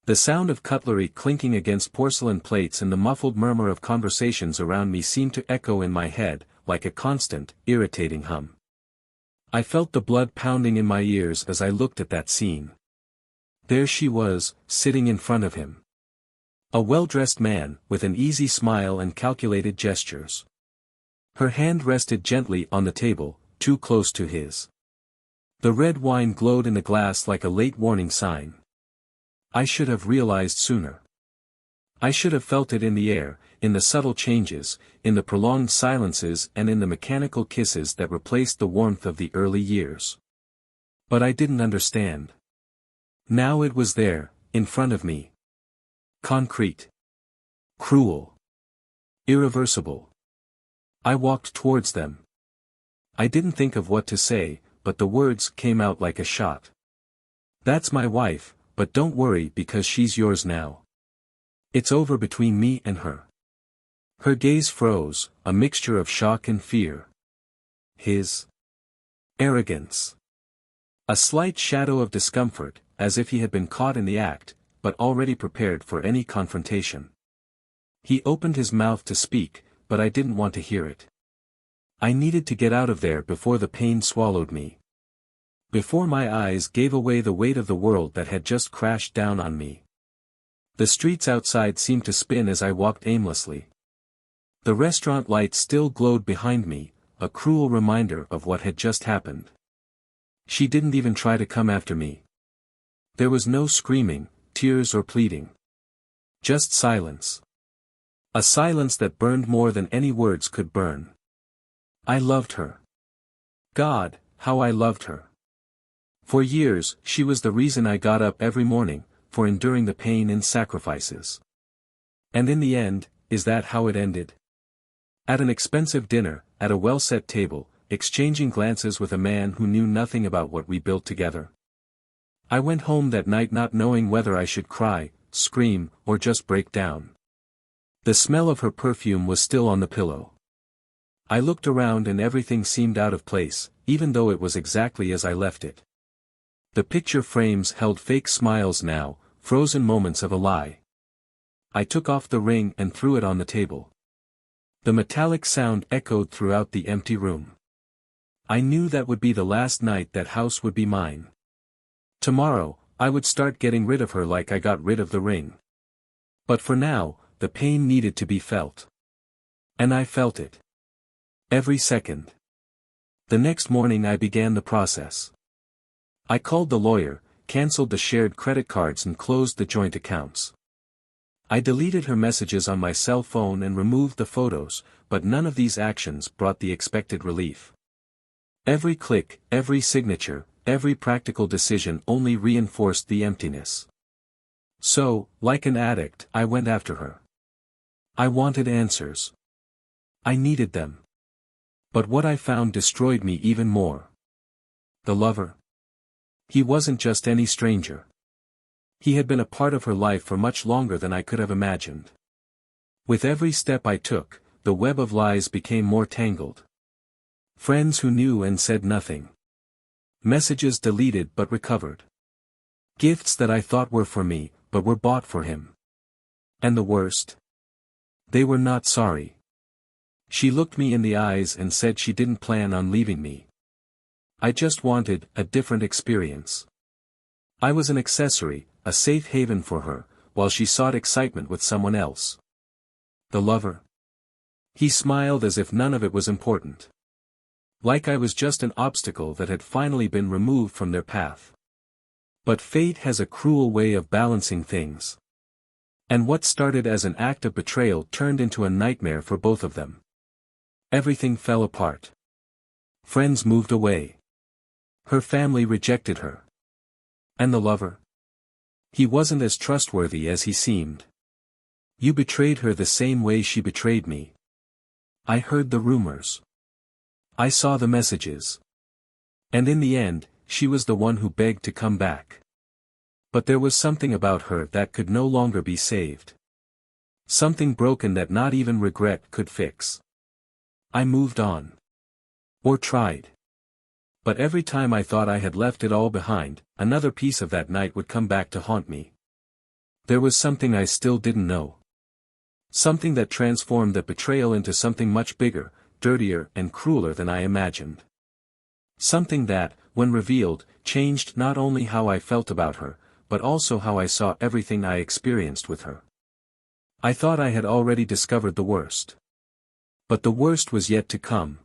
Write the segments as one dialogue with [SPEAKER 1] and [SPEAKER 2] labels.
[SPEAKER 1] The sound of cutlery clinking against porcelain plates and the muffled murmur of conversations around me seemed to echo in my head, like a constant, irritating hum. I felt the blood pounding in my ears as I looked at that scene. There she was, sitting in front of him. A well-dressed man, with an easy smile and calculated gestures. Her hand rested gently on the table, too close to his. The red wine glowed in the glass like a late warning sign. I should have realized sooner. I should have felt it in the air, in the subtle changes, in the prolonged silences and in the mechanical kisses that replaced the warmth of the early years. But I didn't understand. Now it was there, in front of me. Concrete. Cruel. Irreversible. I walked towards them. I didn't think of what to say, but the words came out like a shot. That's my wife, but don't worry because she's yours now. It's over between me and her. Her gaze froze, a mixture of shock and fear. His arrogance. A slight shadow of discomfort, as if he had been caught in the act, but already prepared for any confrontation. He opened his mouth to speak, but I didn't want to hear it. I needed to get out of there before the pain swallowed me. Before my eyes gave away the weight of the world that had just crashed down on me. The streets outside seemed to spin as I walked aimlessly. The restaurant lights still glowed behind me, a cruel reminder of what had just happened. She didn't even try to come after me. There was no screaming, tears or pleading. Just silence. A silence that burned more than any words could burn. I loved her. God, how I loved her. For years, she was the reason I got up every morning, for enduring the pain and sacrifices. And in the end, is that how it ended? At an expensive dinner, at a well-set table, exchanging glances with a man who knew nothing about what we built together. I went home that night not knowing whether I should cry, scream, or just break down. The smell of her perfume was still on the pillow. I looked around and everything seemed out of place, even though it was exactly as I left it. The picture frames held fake smiles now, frozen moments of a lie. I took off the ring and threw it on the table. The metallic sound echoed throughout the empty room. I knew that would be the last night that house would be mine. Tomorrow, I would start getting rid of her like I got rid of the ring. But for now, the pain needed to be felt. And I felt it. Every second. The next morning I began the process. I called the lawyer, cancelled the shared credit cards and closed the joint accounts. I deleted her messages on my cell phone and removed the photos, but none of these actions brought the expected relief. Every click, every signature, every practical decision only reinforced the emptiness. So, like an addict, I went after her. I wanted answers. I needed them. But what I found destroyed me even more. The lover. He wasn't just any stranger. He had been a part of her life for much longer than I could have imagined. With every step I took, the web of lies became more tangled. Friends who knew and said nothing. Messages deleted but recovered. Gifts that I thought were for me, but were bought for him. And the worst? They were not sorry. She looked me in the eyes and said she didn't plan on leaving me. I just wanted a different experience. I was an accessory, a safe haven for her, while she sought excitement with someone else. The lover. He smiled as if none of it was important. Like I was just an obstacle that had finally been removed from their path. But fate has a cruel way of balancing things. And what started as an act of betrayal turned into a nightmare for both of them. Everything fell apart. Friends moved away. Her family rejected her. And the lover? He wasn't as trustworthy as he seemed. You betrayed her the same way she betrayed me. I heard the rumors. I saw the messages. And in the end, she was the one who begged to come back. But there was something about her that could no longer be saved. Something broken that not even regret could fix. I moved on. Or tried. But every time I thought I had left it all behind, another piece of that night would come back to haunt me. There was something I still didn't know. Something that transformed that betrayal into something much bigger, dirtier and crueler than I imagined. Something that, when revealed, changed not only how I felt about her, but also how I saw everything I experienced with her. I thought I had already discovered the worst. But the worst was yet to come.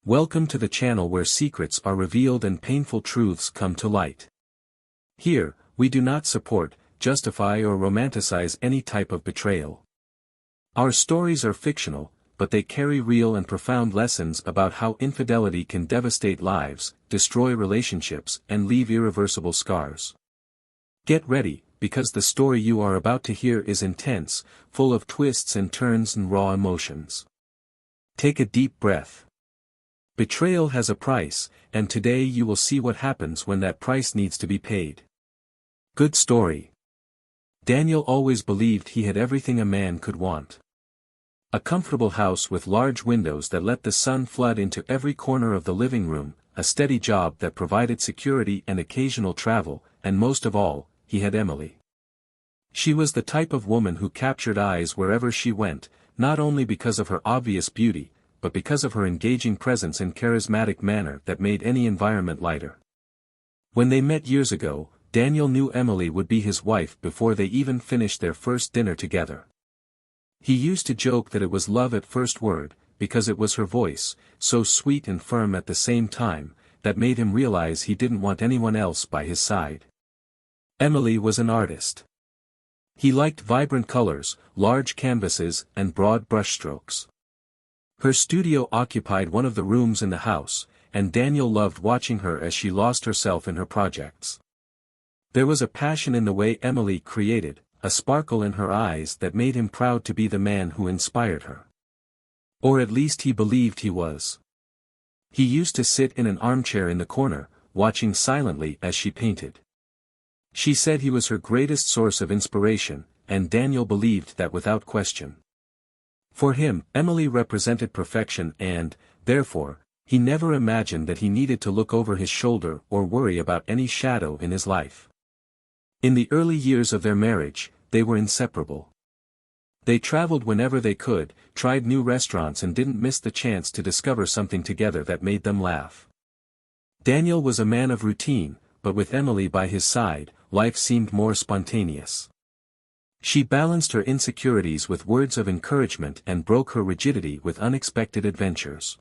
[SPEAKER 1] Welcome to the channel where secrets are revealed and painful truths come to light. Here, we do not support, justify or romanticize any type of betrayal. Our stories are fictional, but they carry real and profound lessons about how infidelity can devastate lives, destroy relationships, and leave irreversible scars. Get ready, because the story you are about to hear is intense, full of twists and turns and raw emotions. Take a deep breath. Betrayal has a price, and today you will see what happens when that price needs to be paid. Good story. Daniel always believed he had everything a man could want. A comfortable house with large windows that let the sun flood into every corner of the living room, a steady job that provided security and occasional travel, and most of all, he had Emily. She was the type of woman who captured eyes wherever she went, not only because of her obvious beauty, but because of her engaging presence and charismatic manner that made any environment lighter. When they met years ago, Daniel knew Emily would be his wife before they even finished their first dinner together. He used to joke that it was love at first word, because it was her voice, so sweet and firm at the same time, that made him realize he didn't want anyone else by his side. Emily was an artist. He liked vibrant colors, large canvases, and broad brushstrokes. Her studio occupied one of the rooms in the house, and Daniel loved watching her as she lost herself in her projects. There was a passion in the way Emily created, a sparkle in her eyes that made him proud to be the man who inspired her. Or at least he believed he was. He used to sit in an armchair in the corner, watching silently as she painted. She said he was her greatest source of inspiration, and Daniel believed that without question. For him, Emily represented perfection and, therefore, he never imagined that he needed to look over his shoulder or worry about any shadow in his life. In the early years of their marriage, they were inseparable. They traveled whenever they could, tried new restaurants and didn't miss the chance to discover something together that made them laugh. Daniel was a man of routine, but with Emily by his side, life seemed more spontaneous. She balanced her insecurities with words of encouragement and broke her rigidity with unexpected adventures.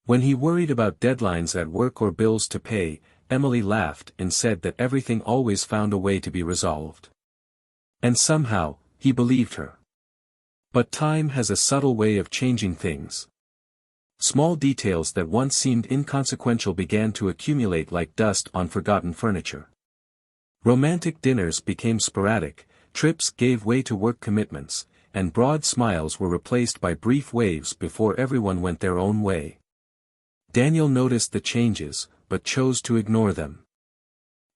[SPEAKER 1] When he worried about deadlines at work or bills to pay, Emily laughed and said that everything always found a way to be resolved. And somehow, he believed her. But time has a subtle way of changing things. Small details that once seemed inconsequential began to accumulate like dust on forgotten furniture. Romantic dinners became sporadic, trips gave way to work commitments, and broad smiles were replaced by brief waves before everyone went their own way. Daniel noticed the changes, but chose to ignore them.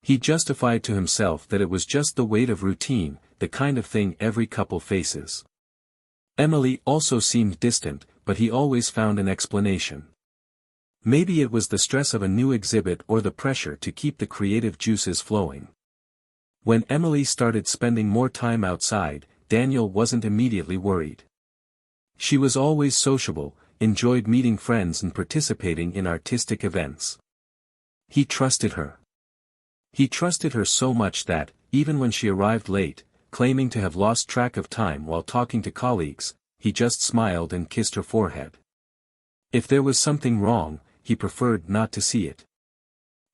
[SPEAKER 1] He justified to himself that it was just the weight of routine, the kind of thing every couple faces. Emily also seemed distant, but he always found an explanation. Maybe it was the stress of a new exhibit or the pressure to keep the creative juices flowing. When Emily started spending more time outside, Daniel wasn't immediately worried. She was always sociable, enjoyed meeting friends and participating in artistic events. He trusted her. He trusted her so much that, even when she arrived late, claiming to have lost track of time while talking to colleagues, he just smiled and kissed her forehead. If there was something wrong, he preferred not to see it.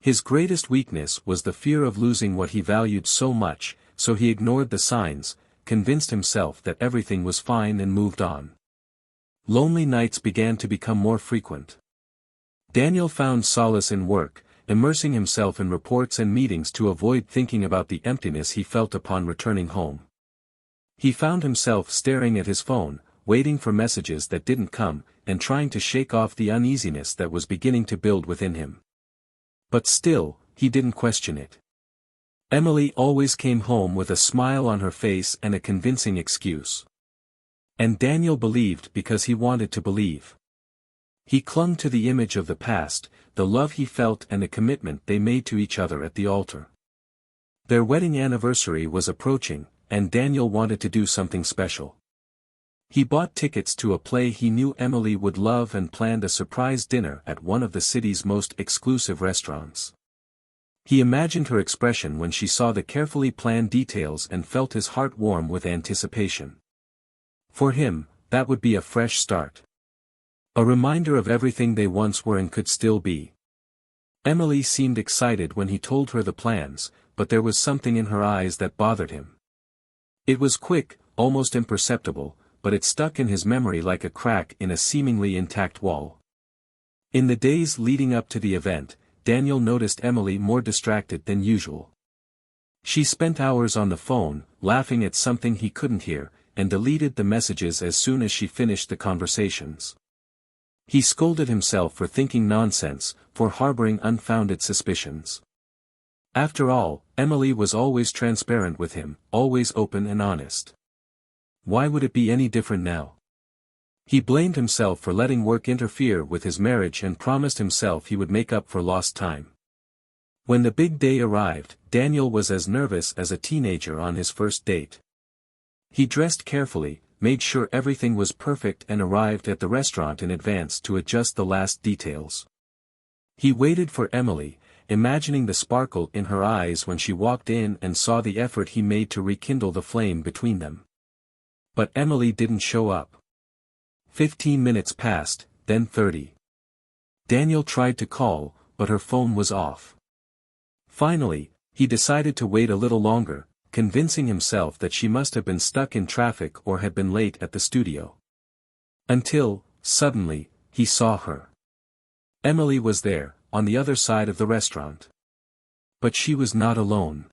[SPEAKER 1] His greatest weakness was the fear of losing what he valued so much, so he ignored the signs, convinced himself that everything was fine and moved on. Lonely nights began to become more frequent. Daniel found solace in work, immersing himself in reports and meetings to avoid thinking about the emptiness he felt upon returning home. He found himself staring at his phone, waiting for messages that didn't come, and trying to shake off the uneasiness that was beginning to build within him. But still, he didn't question it. Emily always came home with a smile on her face and a convincing excuse. And Daniel believed because he wanted to believe. He clung to the image of the past, the love he felt and the commitment they made to each other at the altar. Their wedding anniversary was approaching, and Daniel wanted to do something special. He bought tickets to a play he knew Emily would love and planned a surprise dinner at one of the city's most exclusive restaurants. He imagined her expression when she saw the carefully planned details and felt his heart warm with anticipation. For him, that would be a fresh start. A reminder of everything they once were and could still be. Emily seemed excited when he told her the plans, but there was something in her eyes that bothered him. It was quick, almost imperceptible, but it stuck in his memory like a crack in a seemingly intact wall. In the days leading up to the event, Daniel noticed Emily more distracted than usual. She spent hours on the phone, laughing at something he couldn't hear, and deleted the messages as soon as she finished the conversations. He scolded himself for thinking nonsense, for harboring unfounded suspicions. After all, Emily was always transparent with him, always open and honest. Why would it be any different now? He blamed himself for letting work interfere with his marriage and promised himself he would make up for lost time. When the big day arrived, Daniel was as nervous as a teenager on his first date. He dressed carefully, made sure everything was perfect and arrived at the restaurant in advance to adjust the last details. He waited for Emily, imagining the sparkle in her eyes when she walked in and saw the effort he made to rekindle the flame between them. But Emily didn't show up. 15 minutes passed, then 30. Daniel tried to call, but her phone was off. Finally, he decided to wait a little longer, convincing himself that she must have been stuck in traffic or had been late at the studio. Until, suddenly, he saw her. Emily was there, on the other side of the restaurant. But she was not alone.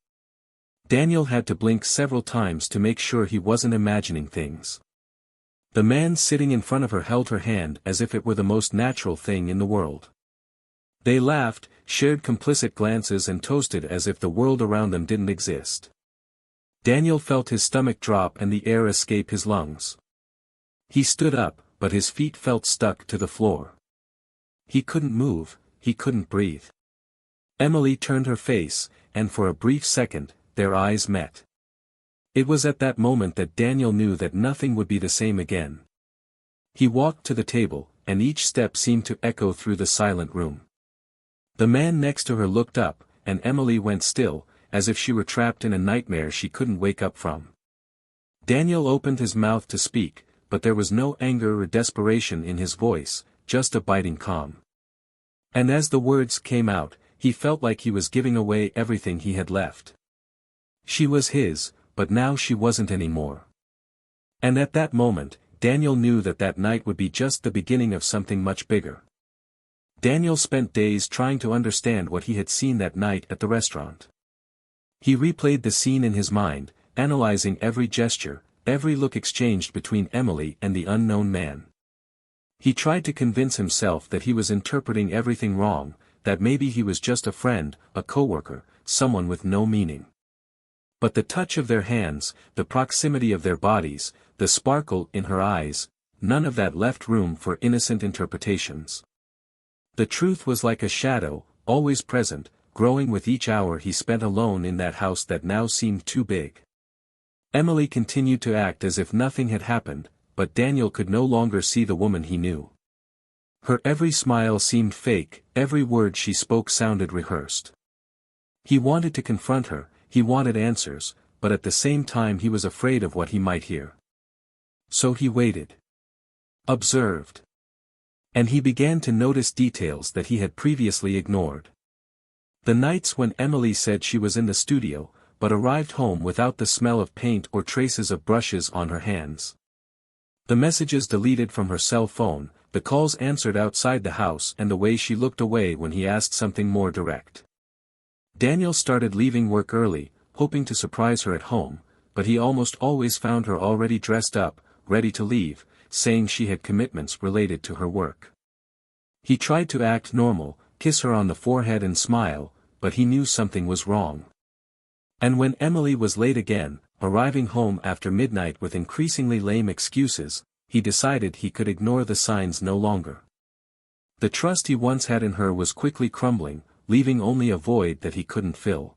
[SPEAKER 1] Daniel had to blink several times to make sure he wasn't imagining things. The man sitting in front of her held her hand as if it were the most natural thing in the world. They laughed, shared complicit glances and toasted as if the world around them didn't exist. Daniel felt his stomach drop and the air escape his lungs. He stood up, but his feet felt stuck to the floor. He couldn't move, he couldn't breathe. Emily turned her face, and for a brief second, their eyes met. It was at that moment that Daniel knew that nothing would be the same again. He walked to the table, and each step seemed to echo through the silent room. The man next to her looked up, and Emily went still, as if she were trapped in a nightmare she couldn't wake up from. Daniel opened his mouth to speak, but there was no anger or desperation in his voice, just a biting calm. And as the words came out, he felt like he was giving away everything he had left. She was his, but now she wasn't anymore. And at that moment, Daniel knew that that night would be just the beginning of something much bigger. Daniel spent days trying to understand what he had seen that night at the restaurant. He replayed the scene in his mind, analyzing every gesture, every look exchanged between Emily and the unknown man. He tried to convince himself that he was interpreting everything wrong, that maybe he was just a friend, a coworker, someone with no meaning. But the touch of their hands, the proximity of their bodies, the sparkle in her eyes, none of that left room for innocent interpretations. The truth was like a shadow, always present, growing with each hour he spent alone in that house that now seemed too big. Emily continued to act as if nothing had happened, but Daniel could no longer see the woman he knew. Her every smile seemed fake, every word she spoke sounded rehearsed. He wanted to confront her, he wanted answers, but at the same time he was afraid of what he might hear. So he waited. Observed. And he began to notice details that he had previously ignored. The nights when Emily said she was in the studio, but arrived home without the smell of paint or traces of brushes on her hands. The messages deleted from her cell phone, the calls answered outside the house and the way she looked away when he asked something more direct. Daniel started leaving work early, hoping to surprise her at home, but he almost always found her already dressed up, ready to leave, saying she had commitments related to her work. He tried to act normal, kiss her on the forehead and smile, but he knew something was wrong. And when Emily was late again, arriving home after midnight with increasingly lame excuses, he decided he could ignore the signs no longer. The trust he once had in her was quickly crumbling, leaving only a void that he couldn't fill.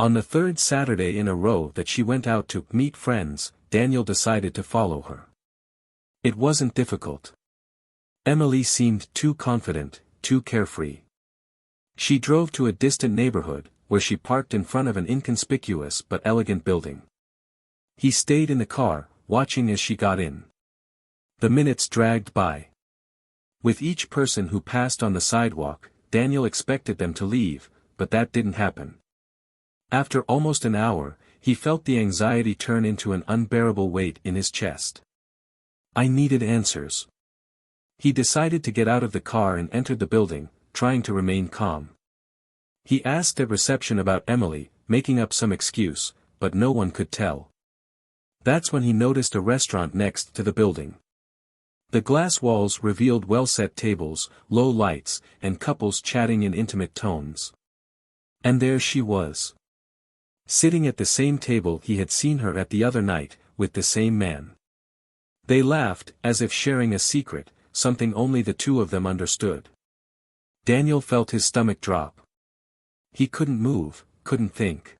[SPEAKER 1] On the third Saturday in a row that she went out to meet friends, Daniel decided to follow her. It wasn't difficult. Emily seemed too confident, too carefree. She drove to a distant neighborhood, where she parked in front of an inconspicuous but elegant building. He stayed in the car, watching as she got in. The minutes dragged by. With each person who passed on the sidewalk, Daniel expected them to leave, but that didn't happen. After almost an hour, he felt the anxiety turn into an unbearable weight in his chest. I needed answers. He decided to get out of the car and entered the building, trying to remain calm. He asked at reception about Emily, making up some excuse, but no one could tell. That's when he noticed a restaurant next to the building. The glass walls revealed well-set tables, low lights, and couples chatting in intimate tones. And there she was. Sitting at the same table he had seen her at the other night, with the same man. They laughed, as if sharing a secret, something only the two of them understood. Daniel felt his stomach drop. He couldn't move, couldn't think.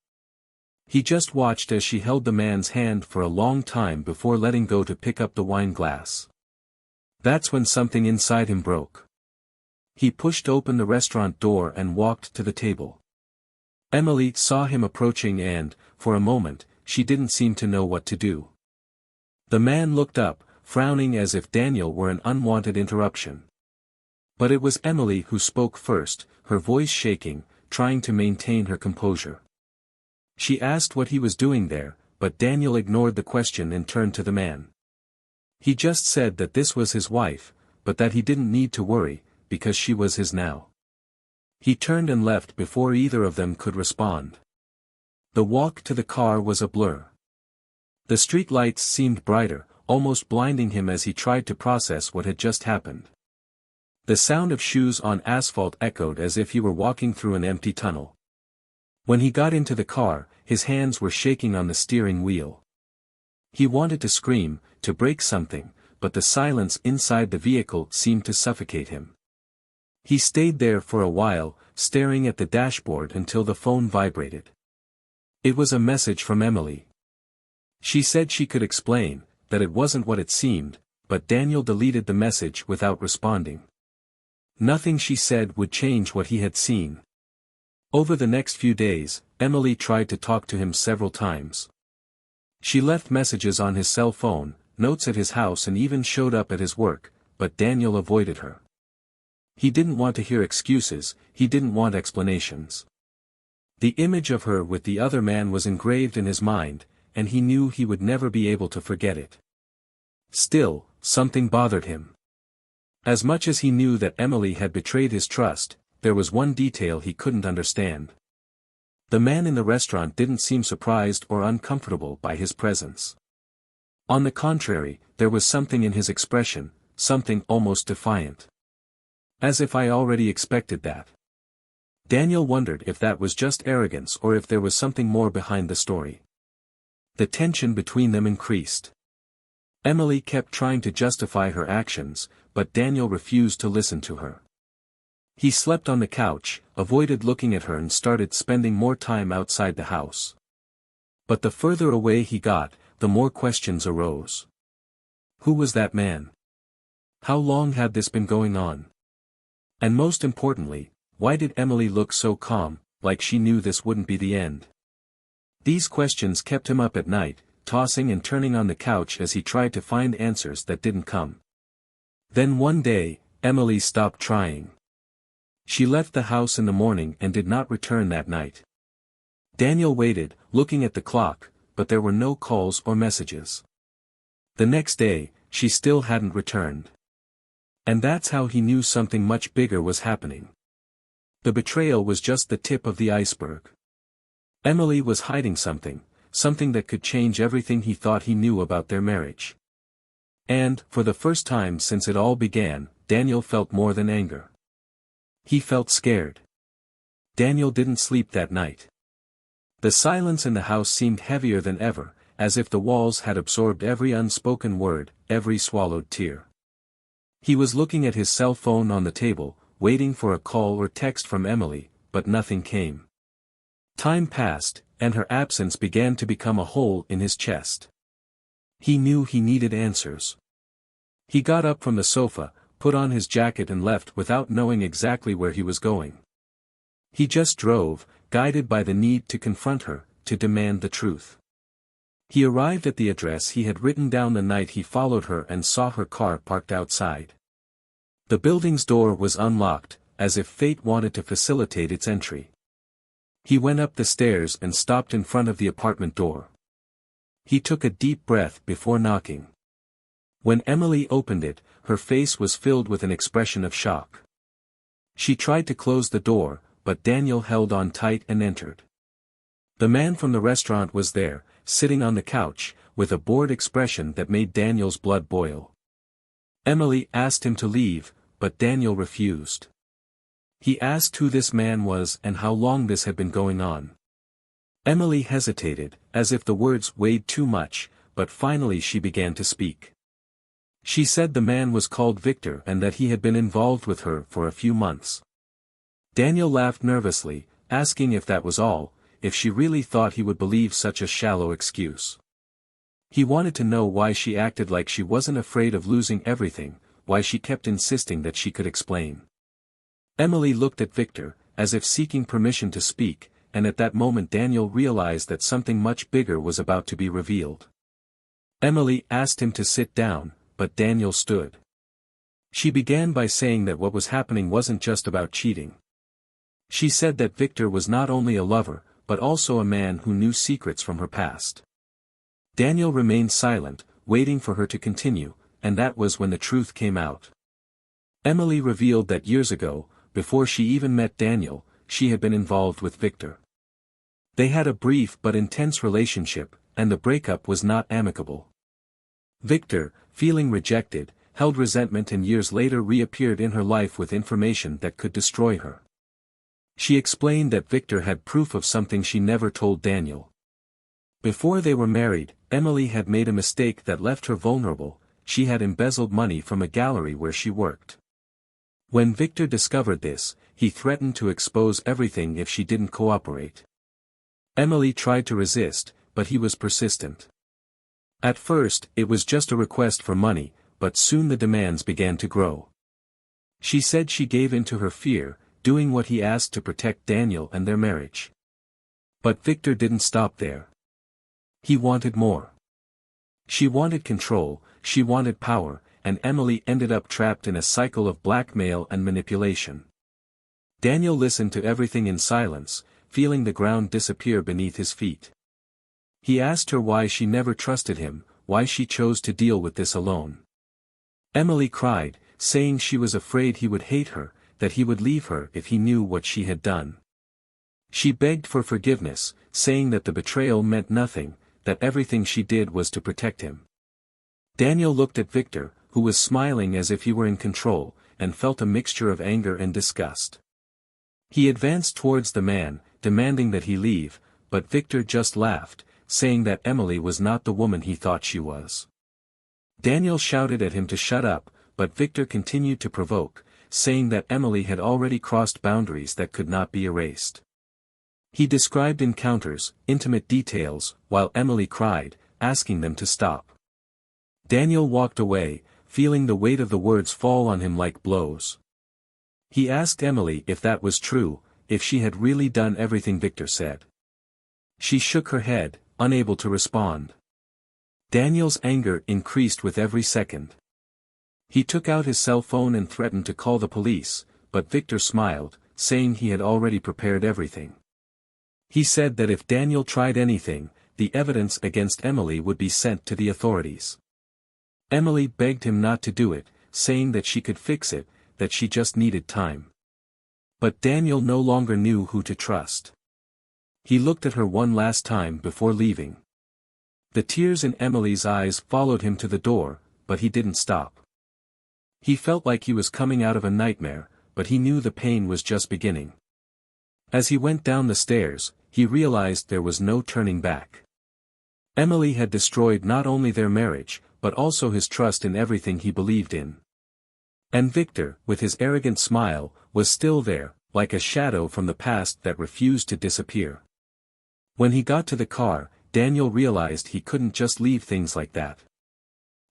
[SPEAKER 1] He just watched as she held the man's hand for a long time before letting go to pick up the wine glass. That's when something inside him broke. He pushed open the restaurant door and walked to the table. Emily saw him approaching and, for a moment, she didn't seem to know what to do. The man looked up, frowning as if Daniel were an unwanted interruption. But it was Emily who spoke first, her voice shaking, trying to maintain her composure. She asked what he was doing there, but Daniel ignored the question and turned to the man. He just said that this was his wife, but that he didn't need to worry, because she was his now. He turned and left before either of them could respond. The walk to the car was a blur. The street lights seemed brighter, almost blinding him as he tried to process what had just happened. The sound of shoes on asphalt echoed as if he were walking through an empty tunnel. When he got into the car, his hands were shaking on the steering wheel. He wanted to scream, to break something, but the silence inside the vehicle seemed to suffocate him. He stayed there for a while, staring at the dashboard until the phone vibrated. It was a message from Emily. She said she could explain, that it wasn't what it seemed, but Daniel deleted the message without responding. Nothing she said would change what he had seen. Over the next few days, Emily tried to talk to him several times. She left messages on his cell phone, notes at his house and even showed up at his work, but Daniel avoided her. He didn't want to hear excuses, he didn't want explanations. The image of her with the other man was engraved in his mind, and he knew he would never be able to forget it. Still, something bothered him. As much as he knew that Emily had betrayed his trust, there was one detail he couldn't understand. The man in the restaurant didn't seem surprised or uncomfortable by his presence. On the contrary, there was something in his expression, something almost defiant. As if I already expected that. Daniel wondered if that was just arrogance or if there was something more behind the story. The tension between them increased. Emily kept trying to justify her actions, but Daniel refused to listen to her. He slept on the couch, avoided looking at her and started spending more time outside the house. But the further away he got, the more questions arose. Who was that man? How long had this been going on? And most importantly, why did Emily look so calm, like she knew this wouldn't be the end? These questions kept him up at night, tossing and turning on the couch as he tried to find answers that didn't come. Then one day, Emily stopped trying. She left the house in the morning and did not return that night. Daniel waited, looking at the clock, but there were no calls or messages. The next day, she still hadn't returned. And that's how he knew something much bigger was happening. The betrayal was just the tip of the iceberg. Emily was hiding something, something that could change everything he thought he knew about their marriage. And, for the first time since it all began, Daniel felt more than anger. He felt scared. Daniel didn't sleep that night. The silence in the house seemed heavier than ever, as if the walls had absorbed every unspoken word, every swallowed tear. He was looking at his cell phone on the table, waiting for a call or text from Emily, but nothing came. Time passed, and her absence began to become a hole in his chest. He knew he needed answers. He got up from the sofa, put on his jacket and left without knowing exactly where he was going. He just drove, guided by the need to confront her, to demand the truth. He arrived at the address he had written down the night he followed her and saw her car parked outside. The building's door was unlocked, as if fate wanted to facilitate its entry. He went up the stairs and stopped in front of the apartment door. He took a deep breath before knocking. When Emily opened it, her face was filled with an expression of shock. She tried to close the door, but Daniel held on tight and entered. The man from the restaurant was there, sitting on the couch, with a bored expression that made Daniel's blood boil. Emily asked him to leave, but Daniel refused. He asked who this man was and how long this had been going on. Emily hesitated, as if the words weighed too much, but finally she began to speak. She said the man was called Victor and that he had been involved with her for a few months. Daniel laughed nervously, asking if that was all, if she really thought he would believe such a shallow excuse. He wanted to know why she acted like she wasn't afraid of losing everything, why she kept insisting that she could explain. Emily looked at Victor, as if seeking permission to speak, and at that moment Daniel realized that something much bigger was about to be revealed. Emily asked him to sit down, but Daniel stood. She began by saying that what was happening wasn't just about cheating. She said that Victor was not only a lover, but also a man who knew secrets from her past. Daniel remained silent, waiting for her to continue, and that was when the truth came out. Emily revealed that years ago, before she even met Daniel, she had been involved with Victor. They had a brief but intense relationship, and the breakup was not amicable. Victor, feeling rejected, held resentment and years later reappeared in her life with information that could destroy her. She explained that Victor had proof of something she never told Daniel. Before they were married, Emily had made a mistake that left her vulnerable. She had embezzled money from a gallery where she worked. When Victor discovered this, he threatened to expose everything if she didn't cooperate. Emily tried to resist, but he was persistent. At first, it was just a request for money, but soon the demands began to grow. She said she gave in to her fear, doing what he asked to protect Daniel and their marriage. But Victor didn't stop there. He wanted more. She wanted control, she wanted power, and Emily ended up trapped in a cycle of blackmail and manipulation. Daniel listened to everything in silence, feeling the ground disappear beneath his feet. He asked her why she never trusted him, why she chose to deal with this alone. Emily cried, saying she was afraid he would hate her, that he would leave her if he knew what she had done. She begged for forgiveness, saying that the betrayal meant nothing, that everything she did was to protect him. Daniel looked at Victor, who was smiling as if he were in control, and felt a mixture of anger and disgust. He advanced towards the man, demanding that he leave, but Victor just laughed, saying that Emily was not the woman he thought she was. Daniel shouted at him to shut up, but Victor continued to provoke, saying that Emily had already crossed boundaries that could not be erased. He described encounters, intimate details, while Emily cried, asking them to stop. Daniel walked away, feeling the weight of the words fall on him like blows. He asked Emily if that was true, if she had really done everything Victor said. She shook her head, unable to respond. Daniel's anger increased with every second. He took out his cell phone and threatened to call the police, but Victor smiled, saying he had already prepared everything. He said that if Daniel tried anything, the evidence against Emily would be sent to the authorities. Emily begged him not to do it, saying that she could fix it, that she just needed time. But Daniel no longer knew who to trust. He looked at her one last time before leaving. The tears in Emily's eyes followed him to the door, but he didn't stop. He felt like he was coming out of a nightmare, but he knew the pain was just beginning. As he went down the stairs, he realized there was no turning back. Emily had destroyed not only their marriage, but also his trust in everything he believed in. And Victor, with his arrogant smile, was still there, like a shadow from the past that refused to disappear. When he got to the car, Daniel realized he couldn't just leave things like that.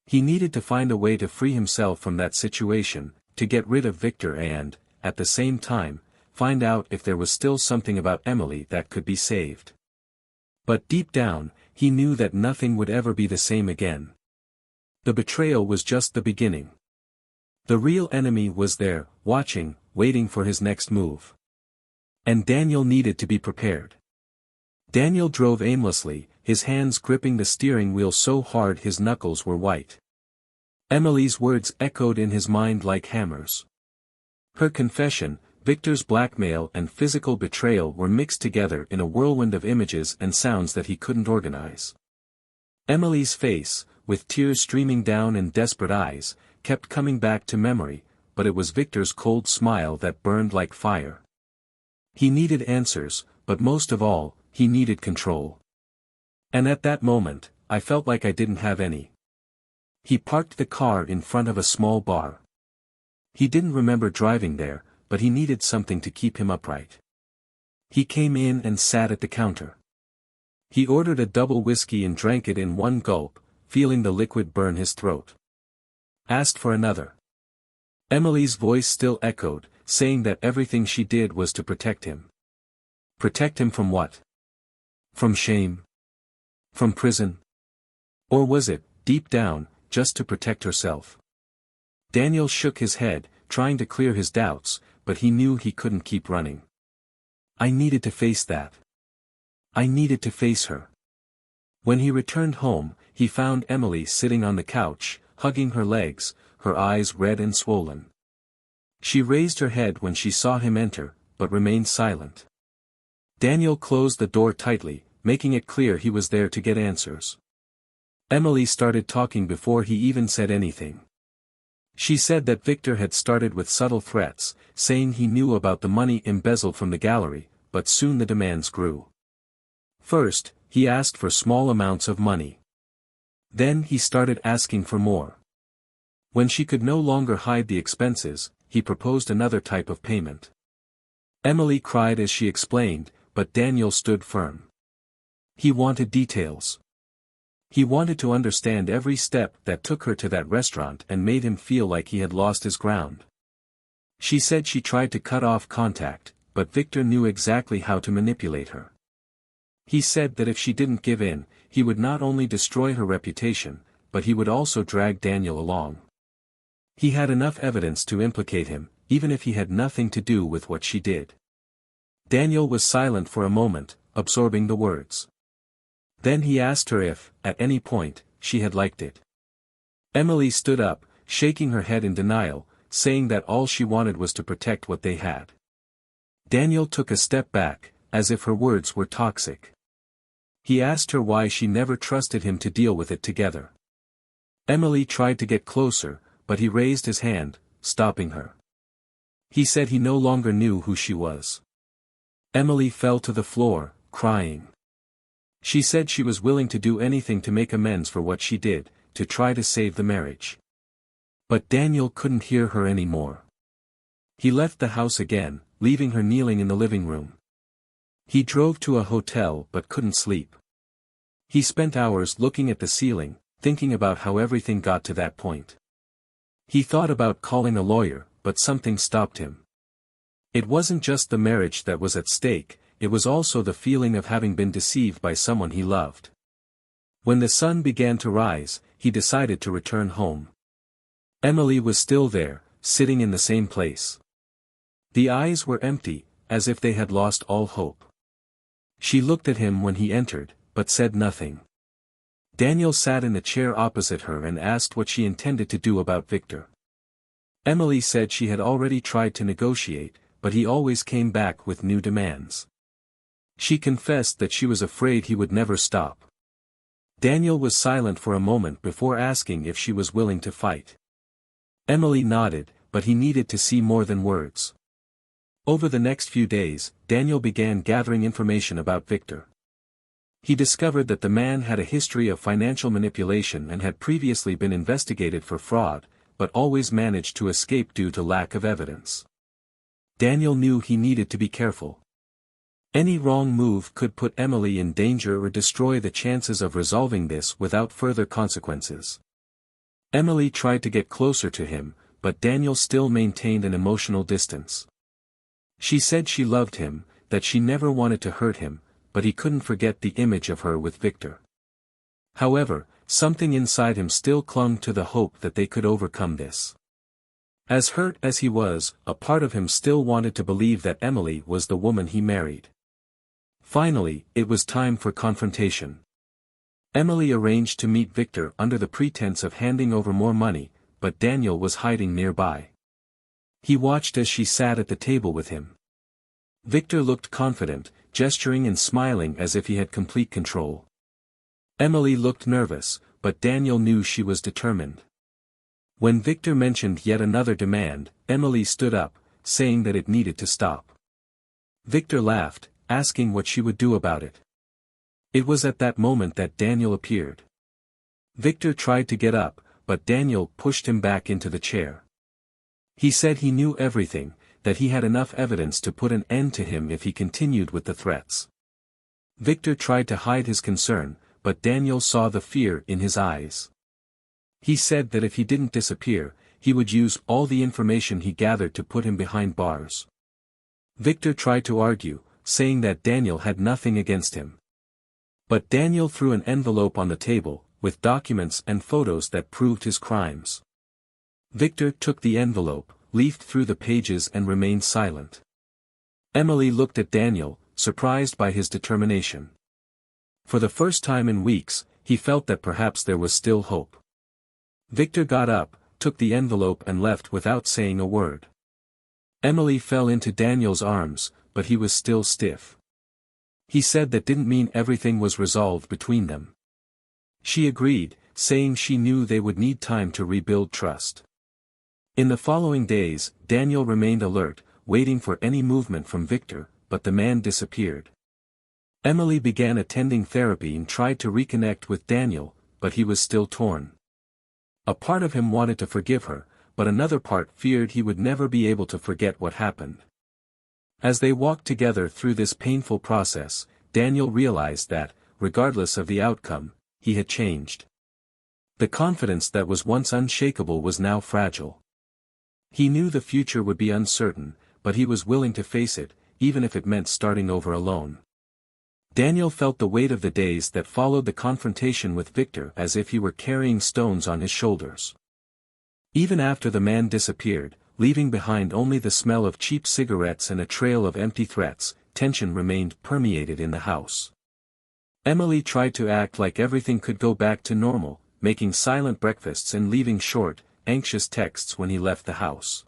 [SPEAKER 1] He needed to find a way to free himself from that situation, to get rid of Victor and, at the same time, find out if there was still something about Emily that could be saved. But deep down, he knew that nothing would ever be the same again. The betrayal was just the beginning. The real enemy was there, watching, waiting for his next move. And Daniel needed to be prepared. Daniel drove aimlessly, his hands gripping the steering wheel so hard his knuckles were white. Emily's words echoed in his mind like hammers. Her confession, Victor's blackmail and physical betrayal were mixed together in a whirlwind of images and sounds that he couldn't organize. Emily's face, with tears streaming down and desperate eyes, kept coming back to memory, but it was Victor's cold smile that burned like fire. He needed answers, but most of all, he needed control. And at that moment, I felt like I didn't have any. He parked the car in front of a small bar. He didn't remember driving there, but he needed something to keep him upright. He came in and sat at the counter. He ordered a double whiskey and drank it in one gulp, feeling the liquid burn his throat. Asked for another. Emily's voice still echoed, saying that everything she did was to protect him. Protect him from what? From shame? From prison? Or was it, deep down, just to protect herself? Daniel shook his head, trying to clear his doubts, but he knew he couldn't keep running. I needed to face that. I needed to face her. When he returned home, he found Emily sitting on the couch, hugging her legs, her eyes red and swollen. She raised her head when she saw him enter, but remained silent. Daniel closed the door tightly, making it clear he was there to get answers. Emily started talking before he even said anything. She said that Victor had started with subtle threats, saying he knew about the money embezzled from the gallery, but soon the demands grew. First, he asked for small amounts of money. Then he started asking for more. When she could no longer hide the expenses, he proposed another type of payment. Emily cried as she explained, but Daniel stood firm. He wanted details. He wanted to understand every step that took her to that restaurant and made him feel like he had lost his ground. She said she tried to cut off contact, but Victor knew exactly how to manipulate her. He said that if she didn't give in, he would not only destroy her reputation, but he would also drag Daniel along. He had enough evidence to implicate him, even if he had nothing to do with what she did. Daniel was silent for a moment, absorbing the words. Then he asked her if, at any point, she had liked it. Emily stood up, shaking her head in denial, saying that all she wanted was to protect what they had. Daniel took a step back, as if her words were toxic. He asked her why she never trusted him to deal with it together. Emily tried to get closer, but he raised his hand, stopping her. He said he no longer knew who she was. Emily fell to the floor, crying. She said she was willing to do anything to make amends for what she did, to try to save the marriage. But Daniel couldn't hear her anymore. He left the house again, leaving her kneeling in the living room. He drove to a hotel but couldn't sleep. He spent hours looking at the ceiling, thinking about how everything got to that point. He thought about calling a lawyer, but something stopped him. It wasn't just the marriage that was at stake, it was also the feeling of having been deceived by someone he loved. When the sun began to rise, he decided to return home. Emily was still there, sitting in the same place. The eyes were empty, as if they had lost all hope. She looked at him when he entered, but said nothing. Daniel sat in the chair opposite her and asked what she intended to do about Victor. Emily said she had already tried to negotiate, but he always came back with new demands. She confessed that she was afraid he would never stop. Daniel was silent for a moment before asking if she was willing to fight. Emily nodded, but he needed to see more than words. Over the next few days, Daniel began gathering information about Victor. He discovered that the man had a history of financial manipulation and had previously been investigated for fraud, but always managed to escape due to lack of evidence. Daniel knew he needed to be careful. Any wrong move could put Emily in danger or destroy the chances of resolving this without further consequences. Emily tried to get closer to him, but Daniel still maintained an emotional distance. She said she loved him, that she never wanted to hurt him, but he couldn't forget the image of her with Victor. However, something inside him still clung to the hope that they could overcome this. As hurt as he was, a part of him still wanted to believe that Emily was the woman he married. Finally, it was time for confrontation. Emily arranged to meet Victor under the pretense of handing over more money, but Daniel was hiding nearby. He watched as she sat at the table with him. Victor looked confident, gesturing and smiling as if he had complete control. Emily looked nervous, but Daniel knew she was determined. When Victor mentioned yet another demand, Emily stood up, saying that it needed to stop. Victor laughed, asking what she would do about it. It was at that moment that Daniel appeared. Victor tried to get up, but Daniel pushed him back into the chair. He said he knew everything, that he had enough evidence to put an end to him if he continued with the threats. Victor tried to hide his concern, but Daniel saw the fear in his eyes. He said that if he didn't disappear, he would use all the information he gathered to put him behind bars. Victor tried to argue, saying that Daniel had nothing against him. But Daniel threw an envelope on the table, with documents and photos that proved his crimes. Victor took the envelope, leafed through the pages and remained silent. Emily looked at Daniel, surprised by his determination. For the first time in weeks, he felt that perhaps there was still hope. Victor got up, took the envelope and left without saying a word. Emily fell into Daniel's arms, but he was still stiff. He said that didn't mean everything was resolved between them. She agreed, saying she knew they would need time to rebuild trust. In the following days, Daniel remained alert, waiting for any movement from Victor, but the man disappeared. Emily began attending therapy and tried to reconnect with Daniel, but he was still torn. A part of him wanted to forgive her, but another part feared he would never be able to forget what happened. As they walked together through this painful process, Daniel realized that, regardless of the outcome, he had changed. The confidence that was once unshakable was now fragile. He knew the future would be uncertain, but he was willing to face it, even if it meant starting over alone. Daniel felt the weight of the days that followed the confrontation with Victor as if he were carrying stones on his shoulders. Even after the man disappeared, leaving behind only the smell of cheap cigarettes and a trail of empty threats, tension remained permeated in the house. Emily tried to act like everything could go back to normal, making silent breakfasts and leaving short, anxious texts when he left the house.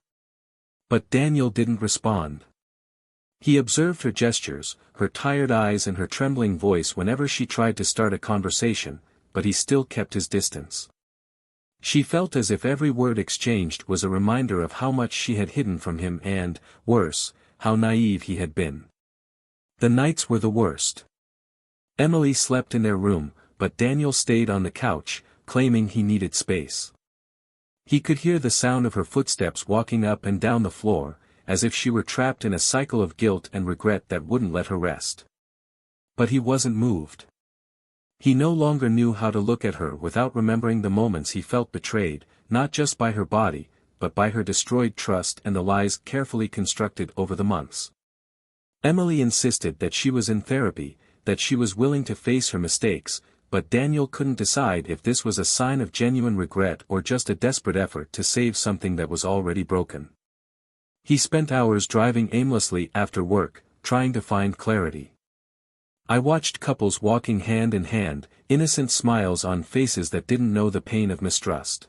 [SPEAKER 1] But Daniel didn't respond. He observed her gestures, her tired eyes and her trembling voice whenever she tried to start a conversation, but he still kept his distance. She felt as if every word exchanged was a reminder of how much she had hidden from him and, worse, how naive he had been. The nights were the worst. Emily slept in their room, but Daniel stayed on the couch, claiming he needed space. He could hear the sound of her footsteps walking up and down the floor, as if she were trapped in a cycle of guilt and regret that wouldn't let her rest. But he wasn't moved. He no longer knew how to look at her without remembering the moments he felt betrayed, not just by her body, but by her destroyed trust and the lies carefully constructed over the months. Emily insisted that she was in therapy, that she was willing to face her mistakes, but Daniel couldn't decide if this was a sign of genuine regret or just a desperate effort to save something that was already broken. He spent hours driving aimlessly after work, trying to find clarity. I watched couples walking hand in hand, innocent smiles on faces that didn't know the pain of mistrust.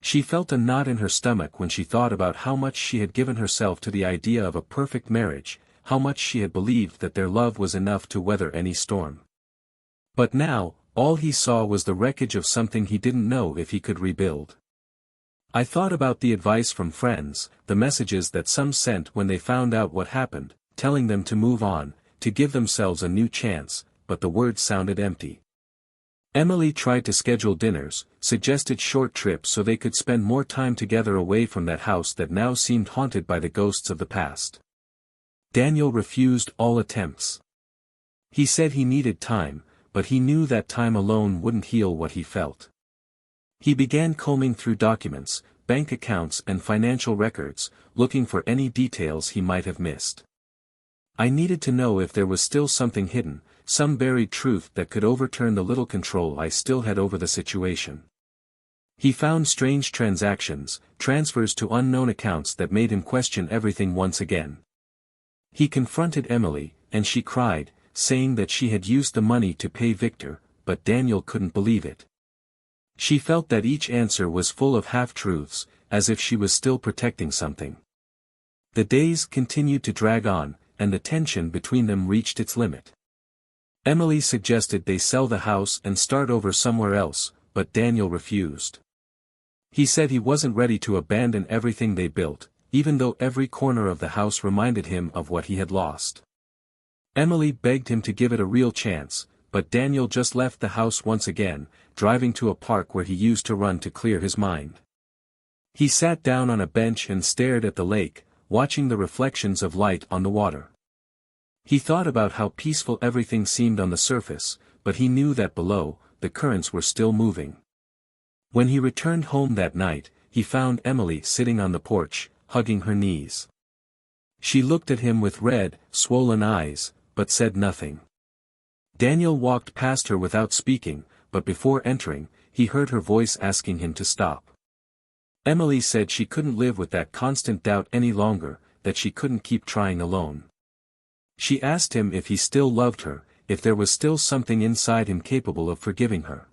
[SPEAKER 1] She felt a knot in her stomach when she thought about how much she had given herself to the idea of a perfect marriage, how much she had believed that their love was enough to weather any storm. But now, all he saw was the wreckage of something he didn't know if he could rebuild. I thought about the advice from friends, the messages that some sent when they found out what happened, telling them to move on, to give themselves a new chance, but the words sounded empty. Emily tried to schedule dinners, suggested short trips so they could spend more time together away from that house that now seemed haunted by the ghosts of the past. Daniel refused all attempts. He said he needed time, but he knew that time alone wouldn't heal what he felt. He began combing through documents, bank accounts and financial records, looking for any details he might have missed. I needed to know if there was still something hidden, some buried truth that could overturn the little control I still had over the situation. He found strange transactions, transfers to unknown accounts that made him question everything once again. He confronted Emily, and she cried, saying that she had used the money to pay Victor, but Daniel couldn't believe it. She felt that each answer was full of half-truths, as if she was still protecting something. The days continued to drag on, and the tension between them reached its limit. Emily suggested they sell the house and start over somewhere else, but Daniel refused. He said he wasn't ready to abandon everything they built, even though every corner of the house reminded him of what he had lost. Emily begged him to give it a real chance, but Daniel just left the house once again, driving to a park where he used to run to clear his mind. He sat down on a bench and stared at the lake, watching the reflections of light on the water. He thought about how peaceful everything seemed on the surface, but he knew that below, the currents were still moving. When he returned home that night, he found Emily sitting on the porch, hugging her knees. She looked at him with red, swollen eyes, but said nothing. Daniel walked past her without speaking, but before entering, he heard her voice asking him to stop. Emily said she couldn't live with that constant doubt any longer, that she couldn't keep trying alone. She asked him if he still loved her, if there was still something inside him capable of forgiving her.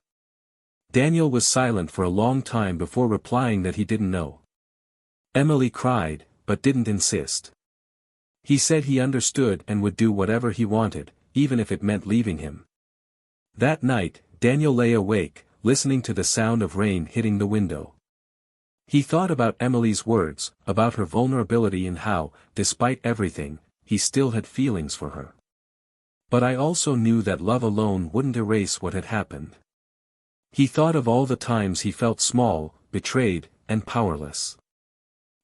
[SPEAKER 1] Daniel was silent for a long time before replying that he didn't know. Emily cried, but didn't insist. He said he understood and would do whatever he wanted, even if it meant leaving him. That night, Daniel lay awake, listening to the sound of rain hitting the window. He thought about Emily's words, about her vulnerability and how, despite everything, he still had feelings for her. But I also knew that love alone wouldn't erase what had happened. He thought of all the times he felt small, betrayed, and powerless.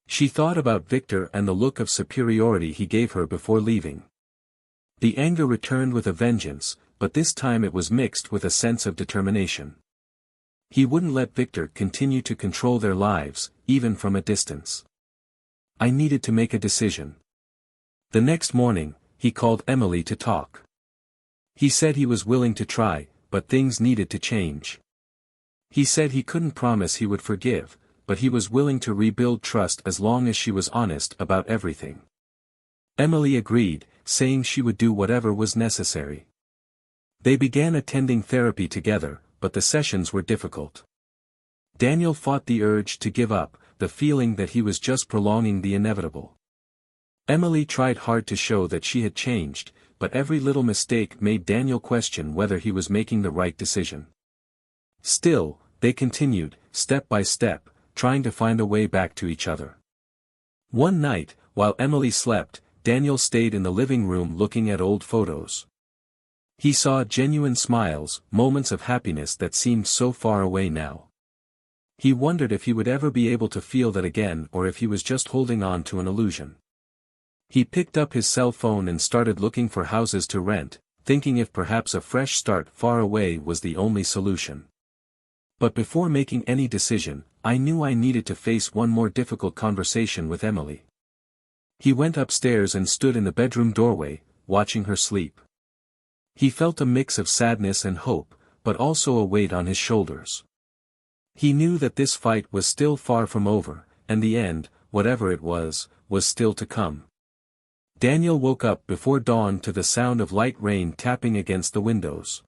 [SPEAKER 1] She thought about Victor and the look of superiority he gave her before leaving. The anger returned with a vengeance, but this time it was mixed with a sense of determination. He wouldn't let Victor continue to control their lives, even from a distance. I needed to make a decision. The next morning, he called Emily to talk. He said he was willing to try, but things needed to change. He said he couldn't promise he would forgive, but he was willing to rebuild trust as long as she was honest about everything. Emily agreed, saying she would do whatever was necessary. They began attending therapy together, but the sessions were difficult. Daniel fought the urge to give up, the feeling that he was just prolonging the inevitable. Emily tried hard to show that she had changed, but every little mistake made Daniel question whether he was making the right decision. Still, they continued, step by step, trying to find a way back to each other. One night, while Emily slept, Daniel stayed in the living room looking at old photos. He saw genuine smiles, moments of happiness that seemed so far away now. He wondered if he would ever be able to feel that again or if he was just holding on to an illusion. He picked up his cell phone and started looking for houses to rent, thinking if perhaps a fresh start far away was the only solution. But before making any decision, I knew I needed to face one more difficult conversation with Emily. He went upstairs and stood in the bedroom doorway, watching her sleep. He felt a mix of sadness and hope, but also a weight on his shoulders. He knew that this fight was still far from over, and the end, whatever it was still to come. Daniel woke up before dawn to the sound of light rain tapping against the windows.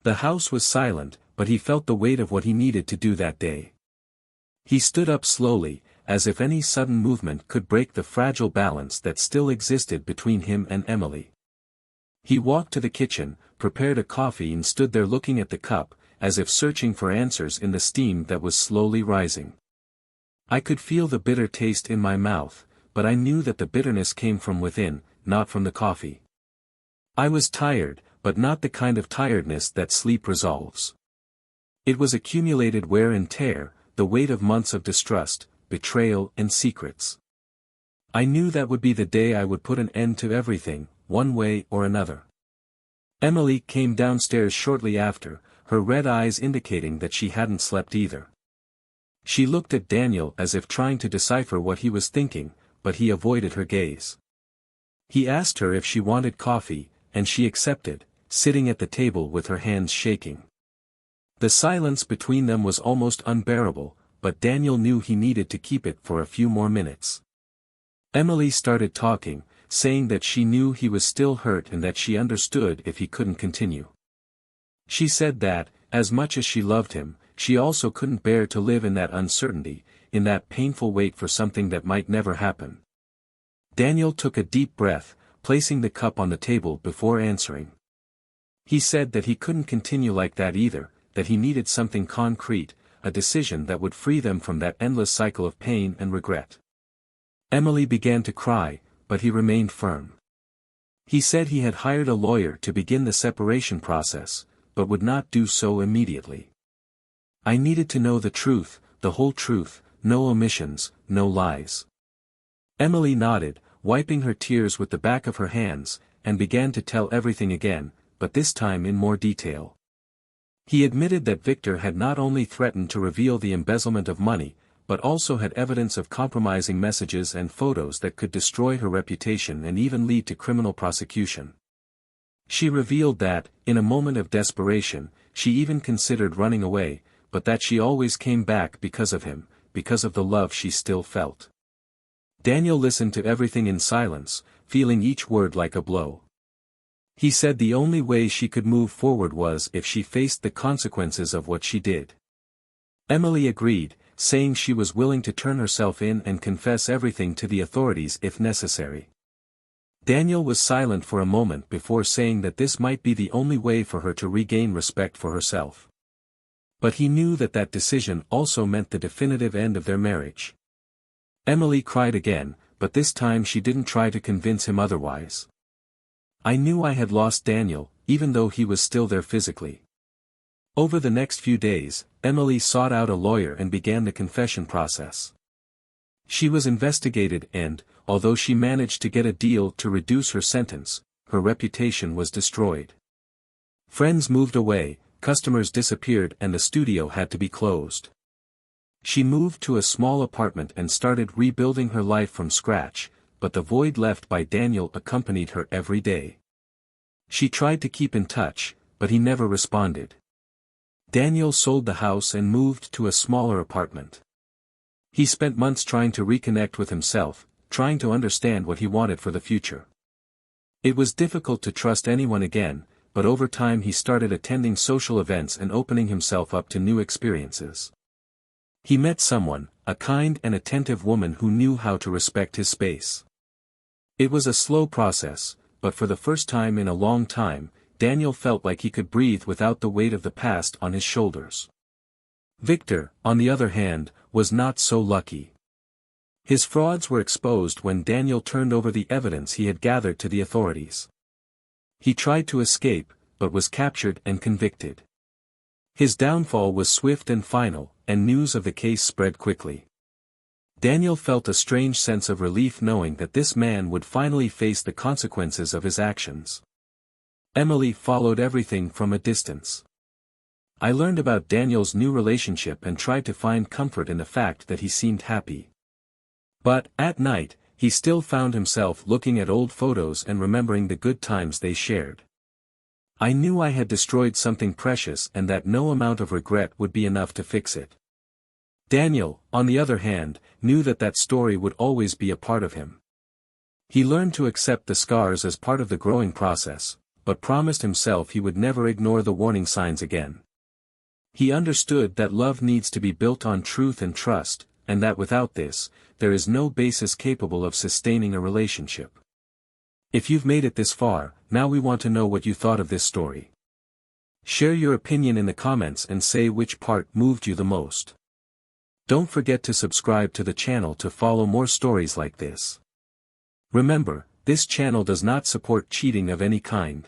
[SPEAKER 1] The house was silent, but he felt the weight of what he needed to do that day. He stood up slowly, as if any sudden movement could break the fragile balance that still existed between him and Emily. He walked to the kitchen, prepared a coffee and stood there looking at the cup, as if searching for answers in the steam that was slowly rising. I could feel the bitter taste in my mouth, but I knew that the bitterness came from within, not from the coffee. I was tired, but not the kind of tiredness that sleep resolves. It was accumulated wear and tear, the weight of months of distrust, betrayal and secrets. I knew that would be the day I would put an end to everything, one way or another. Emily came downstairs shortly after, her red eyes indicating that she hadn't slept either. She looked at Daniel as if trying to decipher what he was thinking, but he avoided her gaze. He asked her if she wanted coffee, and she accepted, sitting at the table with her hands shaking. The silence between them was almost unbearable, but Daniel knew he needed to keep it for a few more minutes. Emily started talking, saying that she knew he was still hurt and that she understood if he couldn't continue. She said that, as much as she loved him, she also couldn't bear to live in that uncertainty, in that painful wait for something that might never happen. Daniel took a deep breath, placing the cup on the table before answering. He said that he couldn't continue like that either, that he needed something concrete, a decision that would free them from that endless cycle of pain and regret. Emily began to cry, but he remained firm. He said he had hired a lawyer to begin the separation process, but would not do so immediately. I needed to know the truth, the whole truth, no omissions, no lies. Emily nodded, wiping her tears with the back of her hands, and began to tell everything again, but this time in more detail. He admitted that Victor had not only threatened to reveal the embezzlement of money, but also had evidence of compromising messages and photos that could destroy her reputation and even lead to criminal prosecution. She revealed that, in a moment of desperation, she even considered running away, but that she always came back because of him, because of the love she still felt. Daniel listened to everything in silence, feeling each word like a blow. He said the only way she could move forward was if she faced the consequences of what she did. Emily agreed, saying she was willing to turn herself in and confess everything to the authorities if necessary. Daniel was silent for a moment before saying that this might be the only way for her to regain respect for herself. But he knew that that decision also meant the definitive end of their marriage. Emily cried again, but this time she didn't try to convince him otherwise. I knew I had lost Daniel, even though he was still there physically. Over the next few days, Emily sought out a lawyer and began the confession process. She was investigated and, although she managed to get a deal to reduce her sentence, her reputation was destroyed. Friends moved away, customers disappeared and the studio had to be closed. She moved to a small apartment and started rebuilding her life from scratch, but the void left by Daniel accompanied her every day. She tried to keep in touch, but he never responded. Daniel sold the house and moved to a smaller apartment. He spent months trying to reconnect with himself, trying to understand what he wanted for the future. It was difficult to trust anyone again, but over time he started attending social events and opening himself up to new experiences. He met someone, a kind and attentive woman who knew how to respect his space. It was a slow process, but for the first time in a long time, Daniel felt like he could breathe without the weight of the past on his shoulders. Victor, on the other hand, was not so lucky. His frauds were exposed when Daniel turned over the evidence he had gathered to the authorities. He tried to escape, but was captured and convicted. His downfall was swift and final, and news of the case spread quickly. Daniel felt a strange sense of relief knowing that this man would finally face the consequences of his actions. Emily followed everything from a distance. I learned about Daniel's new relationship and tried to find comfort in the fact that he seemed happy. But, at night, he still found himself looking at old photos and remembering the good times they shared. I knew I had destroyed something precious and that no amount of regret would be enough to fix it. Daniel, on the other hand, knew that that story would always be a part of him. He learned to accept the scars as part of the growing process, but promised himself he would never ignore the warning signs again. He understood that love needs to be built on truth and trust, and that without this, there is no basis capable of sustaining a relationship. If you've made it this far, now we want to know what you thought of this story. Share your opinion in the comments and say which part moved you the most. Don't forget to subscribe to the channel to follow more stories like this. Remember, this channel does not support cheating of any kind.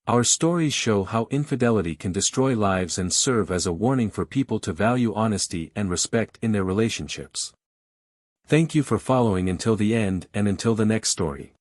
[SPEAKER 1] Our stories show how infidelity can destroy lives and serve as a warning for people to value honesty and respect in their relationships. Thank you for following until the end and until the next story.